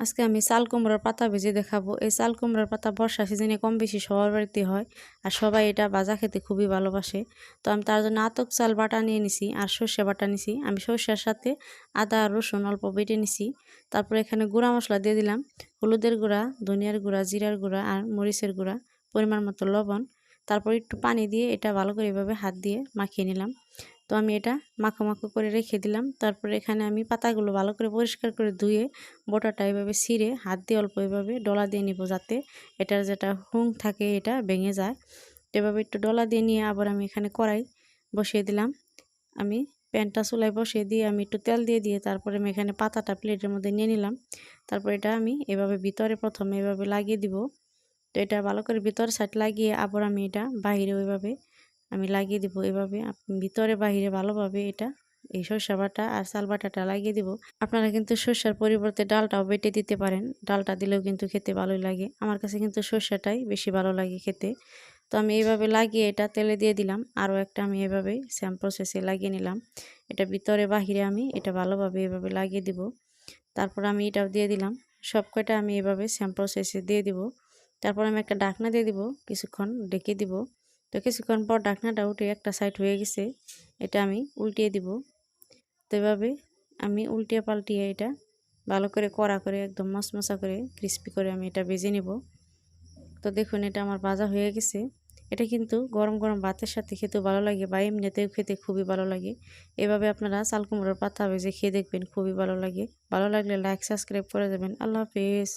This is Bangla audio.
আজকে আমি চাল কুমড়ার পাতা ভেজে দেখাবো। এই চাল কুমড়ার পাতা বর্ষা সিজনে কম বেশি সবার বাড়িতে হয়, আর সবাই এটা ভাজা খেতে খুবই ভালোবাসে। তো আমি তার জন্য আতপ চাল বাটা নিয়ে নিছি আর সর্ষে বাটা নিছি। আমি সর্ষের সাথে আদা আর রসুন অল্প বেটে নিছি। তারপর এখানে গুঁড়া মশলা দিয়ে দিলাম, হলুদের গুঁড়া, ধনিয়ার গুঁড়া, জিরার গুঁড়া আর মরিচের গুঁড়া, পরিমাণ মতো লবণ। তারপর একটু পানি দিয়ে এটা ভালো করে এভাবে হাত দিয়ে মাখিয়ে নিলাম। তো আমি এটা মাখো মাখো করে রেখে দিলাম। তারপরে এখানে আমি পাতাগুলো ভালো করে পরিষ্কার করে ধুয়ে বোটাটা এভাবে ছিঁড়ে হাত দিয়ে অল্প এভাবে ডলা দিয়ে নিব, যাতে এটার যেটা হুং থাকে এটা ভেঙে যায়। এভাবে একটু ডলা দিয়ে নিয়ে আবার আমি এখানে কড়াই বসিয়ে দিলাম। আমি প্যানটা চুলায় বসিয়ে দিয়ে আমি একটু তেল দিয়ে তারপরে আমি এখানে পাতাটা প্লেটের মধ্যে নিয়ে নিলাম। তারপর এটা আমি এভাবে ভিতরে প্রথমে এভাবে লাগিয়ে দিব। তো এটা ভালো করে ভিতর সাইড লাগিয়ে আবার আমি এটা বাহিরে ওইভাবে আমি লাগিয়ে দিব। এভাবে ভিতরে বাহিরে ভালোভাবে এটা এই সরষা বাটা আর চাল বাটাটা লাগিয়ে দিব। আপনারা কিন্তু সরষার পরিবর্তে ডালটাও বেটে দিতে পারেন, ডালটা দিলেও কিন্তু খেতে ভালোই লাগে। আমার কাছে কিন্তু সরষাটাই বেশি ভালো লাগে খেতে। তো আমি এইভাবে লাগিয়ে এটা তেলে দিয়ে দিলাম। আরও একটা আমি এভাবে সেম প্রসেসে লাগিয়ে নিলাম। এটা ভিতরে বাহিরে আমি এটা ভালোভাবে এভাবে লাগিয়ে দিব। তারপর আমি এটাও দিয়ে দিলাম। সব কয়টা আমি এভাবে সেম প্রসেসে দিয়ে দিব। তারপর আমি একটা ঢাকনা দিয়ে দিব, কিছুক্ষণ ঢেকে দিব। তো কিছুক্ষণ পর ঢাকনাটা উঠে একটা সাইড হয়ে গেছে, এটা আমি উল্টিয়ে দিব। তো এভাবে আমি উল্টিয়ে পাল্টিয়ে এটা ভালো করে কড়া করে একদম মশমশা করে ক্রিস্পি করে আমি এটা ভেজে নেব। তো দেখুন এটা আমার ভাজা হয়ে গেছে। এটা কিন্তু গরম গরম ভাতের সাথে খেতেও ভালো লাগে বা এমনিতেও খেতে খুবই ভালো লাগে। এভাবে আপনারা চাল কুমড়োর পাতা ভেজে খেয়ে দেখবেন, খুবই ভালো লাগে। ভালো লাগলে লাইক সাবস্ক্রাইব করে দেবেন। আল্লাহ হাফেজ।